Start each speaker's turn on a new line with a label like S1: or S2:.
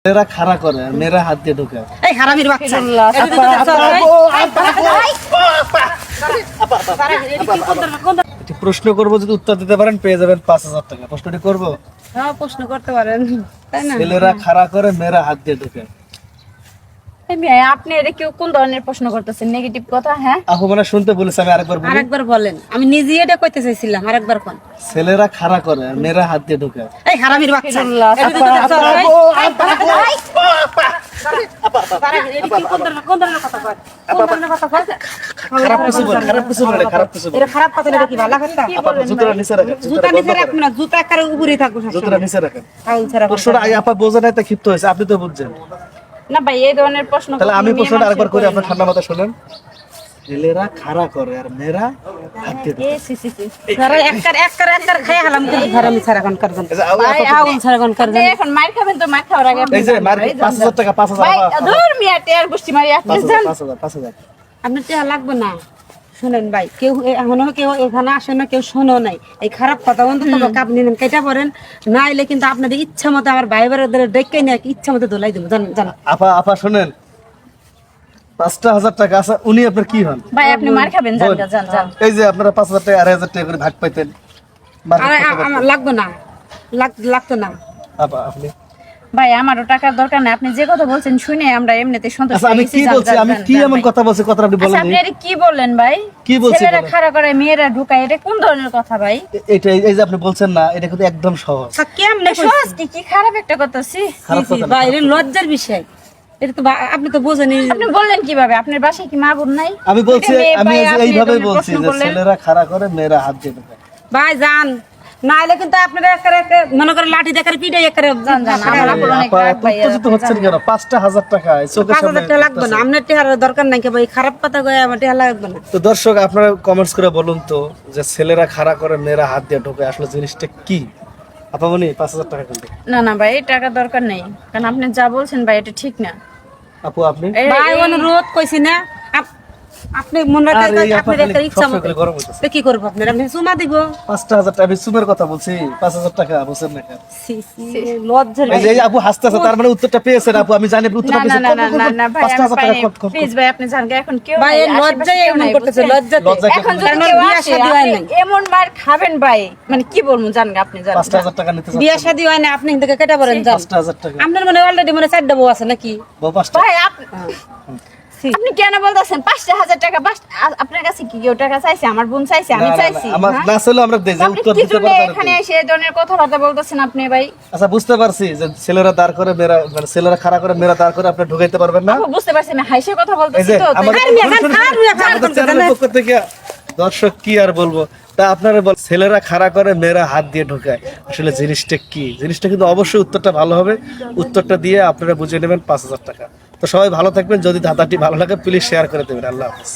S1: মেয়েরা খাড়া করে আর মেয়েরা হাত দিয়ে ঢোকায়।
S2: এই হারামির বাচ্চা
S1: একটি প্রশ্ন করবো, যদি উত্তর দিতে পারেন পেয়ে যাবেন 5,000 টাকা। প্রশ্নটি করবো?
S2: হ্যাঁ প্রশ্ন করতে পারেন, তাই না?
S1: ছেলেরা খাড়া করে মেয়েরা হাত দিয়ে ঢোকায়।
S3: আপনি এটা কেউ কোন ধরনের প্রশ্ন করতেছেন? নেগেটিভ কথা। হ্যাঁ
S1: আপু মানে শুনতে বলেছে, আমি আরেকবার বলি।
S2: আরেকবার বলেন, আমি নিজে এটা কইতে চাইছিলাম, আরেকবার কোন।
S1: ছেলেরা খাড়া করে আর মেয়েরা হাত দিয়ে ঢোকায়।
S2: এই হারামির বাচ্চা
S1: খারাপ কিছু বলে, খারাপ কিছু বলে, খারাপ কিছু বলে।
S2: এটা খারাপ কথা না, কি ভালো কথা?
S1: আপা জুতোটা নিচে রাখেন,
S2: জুতা নিচে রাখবেন না, জুতা একারে উপরে থাকবে
S1: জুতোটা নিচে রাখেন।
S2: ফাউল ছাড়া
S1: প্রশ্নটা আগে আপা বোঝে নাই, তা ক্ষিপ্ত হয়েছে, আপনি তো বুঝছেন।
S3: না ভাই, এই ধরনের প্রশ্ন
S1: তাহলে আমি
S3: কখনো
S1: প্রশ্নটা
S3: মেয়ে
S1: আরেকবার করি,
S3: মানুষের
S1: আপনার ঠান্ডা মাথা শুনেন। ছেলেরা খাড়া করে আর মেয়েরা হাত দিয়ে ঢোকায়।
S3: এ, সি, সি, সি।
S2: যারা একবার খায় হালাম কিন্তু হারামি ছাড়া কোন করবেন,
S1: এই যে আপা-
S3: ভাই,
S2: ফাউল ছাড়া কোন করবেন।
S3: আপনি এখন মার খাবেন, তো মার খাওয়ার আগে আপনি
S1: এই যে
S3: জানবেন,
S1: মার
S3: ভাই,
S1: 5,000 টাকা, 5,000
S3: ভাই,
S1: আপা,
S3: ধুর মিয়া, টের গোষ্ঠী মারি আপনি যান।
S1: 5,000
S2: আপনার টেহা লাগবে না। শুনেন ভাই, কেউ এখনো কেউ এখানে আসে না, কেউ শোনো নাই এই খারাপ কথা বন্ধু। তবে আপনি নেন কেটে পড়েন, না এলে কিন্তু আপনাদের ইচ্ছা মতো আমার ভাই বোনদের ডেকে নিয়ে ইচ্ছা মতো দোলাই দেবো, জান জান।
S1: আপা শুনেন, 5,000 টাকা আছে, উনি আপনার কি হন?
S3: ভাই আপনি মার খাবেন, যান
S1: বোন।
S3: যান যান।
S1: এই যে আপনারা 5,000 টাকা 2,500 টাকা করে ভাগ পাইতেন, ভাগ
S2: আরে
S1: করতে পারতেন।
S2: আমার লাগবে না, লাগতো না।
S1: আপা আপনি,
S3: ভাই আমারও টাকার দরকার নাই, আপনি যে কথা বলছেন শুনে আমরা এমনিতে সন্তুষ্ট
S1: আচ্ছা আমি
S3: হয়ে গেছি,
S1: কি
S3: যান,
S1: বলছি,
S3: যান,
S1: আমি
S3: যান,
S1: কি
S3: যান,
S1: এমন
S3: ভাই।
S1: কথা বলছি, কথাটা আপনি বলেন।
S3: আচ্ছা, আপনি এটা কি বললেন ভাই?
S1: কি বলছি
S3: ছেলেরা
S1: বলেন?
S3: খাড়া করে মেয়েরা ঢুকায়, এটা কোন ধরনের কথা ভাই?
S1: এটা এই যে আপনি বলছেন না, এটা কিন্তু একদম সহজ।
S2: তা কেমনে
S3: সহজ কি? কি খারাপ একটা কথা? সি
S1: খারাপ কথা না।
S2: ভাই এটা লজ্জার বিষয়, এটা তো আপনি তো বোঝেনি।
S3: আপনি বললেন কিভাবে? আপনার বাসায় কি মা বোন নাই?
S1: আমি বলছি,
S3: এটা মেয়ে,
S1: আমি
S3: ভাই, আপনি
S1: এইভাবে
S3: এরকম
S1: বলছি
S3: প্রশ্ন
S1: যে
S3: করলেন।
S1: ছেলেরা খাড়া করে মেয়েরা হাত দিয়ে ঢোকায়।
S2: ভাই যান, না এলে কিন্তু আপনারা একারে মনে করে লাঠি দেখার পিঠে একারে
S3: যান, যান, আমার আপুর অনেক
S1: আপা
S3: রাগ
S1: এত
S3: ভাই,
S1: উত্তেজিত হচ্ছেন কেন? 5,000 টাকা এই চোখের
S2: 5,000
S1: সামনে
S2: টাকা লাগবে না, আপনার টেহার দরকার নাই। ভাই খারাপ কথা কয়ে আমার টেহা লাগবে না।
S1: তো দর্শক আপনারা কমেন্টস করে বলুন তো, যে ছেলেরা খাড়া করে মেয়েরা হাত দিয়ে ঢোকায়, আসলে জিনিসটা কি? আপা বলি 5,000 টাকা কিন্তু।
S3: না না ভাই, এই টাকা দরকার নেই, কারণ আপনি যা বলছেন ভাই এটা ঠিক না।
S1: আপু আপনি
S2: ভাই অনুরোধ কইছি না, আপনি মনে
S1: আরে
S2: রাখেন
S1: এই আপা
S2: আপনার একটা
S1: খালি
S2: ইচ্ছা
S1: সবসময়
S2: মতো
S1: খালি গরম হইতেছে।
S2: তো কি করব, আপনার আপনি সুমা দিব।
S1: 5,000 টাকা, আমি সুমের কথা বলছি, 5,000 টাকা বুঝছেন না কেন?
S2: লজ্জার
S1: এই যে এই আপু হাসতেছে, তার মানে উত্তরটা পেয়েছেন আপু, আমি জানি আপনি উত্তরটা
S3: না না
S1: পেয়েছেন।
S3: না না না না ভাই,
S1: 5,000 টাকা কম কম।
S3: প্লিজ ভাই আপনি জানকে এখন কেউ
S2: ভাই
S3: নাই,
S2: এই লজ্জায়
S3: আশেপাশে কেউ
S2: এমন
S3: নাই,
S2: করতেছে,
S3: বুঝছেন?
S2: লজ্জাতে।
S1: লজ্জা
S3: এখন যদি
S2: কারণ
S3: কেউ
S2: বিয়ে
S3: আসে,
S2: শাদী হয়
S3: আপনি
S2: নাই।
S3: এমন মার খাবেন ভাই, মানে কি বলবো জানকে, আপনি জানেন
S1: 5,000 টাকা নিতে চাচ্ছেন?
S2: বিয়ে শাদী হয় না, আপনি থেকে কেটে পড়েন যান।
S1: 5,000 টাকা
S2: আপনার মনে অলরেডি মনে 4টা বউ আছে নাকি?
S1: বউ 5টা।
S3: ভাই আপনি কেন বলতেছেন 5,000 টাকা? আপনার কাছে কি কেউ টাকা চাইছে? আমার বোন চাইছে, আমি
S1: না, না,
S3: চাইছি?
S1: না, আমার
S3: হ্যাঁ?
S1: না ছিল, আমরা দেই যে
S3: আপনি
S1: উত্তর
S3: কি
S1: দিতে
S3: জন্য
S1: পারবেন
S3: এখানে
S1: না।
S3: এসে এই ধরনের কথাবার্তা বলতেছেন আপনি ভাই?
S1: আচ্ছা বুঝতে পারছি যে ছেলেরা দাঁড় করে মেয়েরা, মানে ছেলেরা খাড়া করে মেয়েরা দাঁড় করে আপনি ঢুকাইতে পারবেন না।
S3: আপু বুঝতে পারছি, আমি হাইসে কথা
S1: এই
S3: বলতেছি
S1: যে
S3: তো, তাই-
S1: আমাদের আমাদের চ্যানেলের পক্ষ থেকে দর্শক কি আর বলবো, তা আপনারা বল, ছেলেরা খাড়া করে মেয়েরা হাত দিয়ে ঢোকায়, আসলে জিনিসটা কি? জিনিসটা কিন্তু অবশ্যই উত্তরটা ভালো হবে, উত্তরটা দিয়ে আপনারা বুঝে নেবেন 5,000 টাকা। তো সবাই ভালো থাকবেন, যদি ধাঁধাটি ভালো লাগে প্লিজ শেয়ার করে দেবেন। আল্লাহ হাফেজ।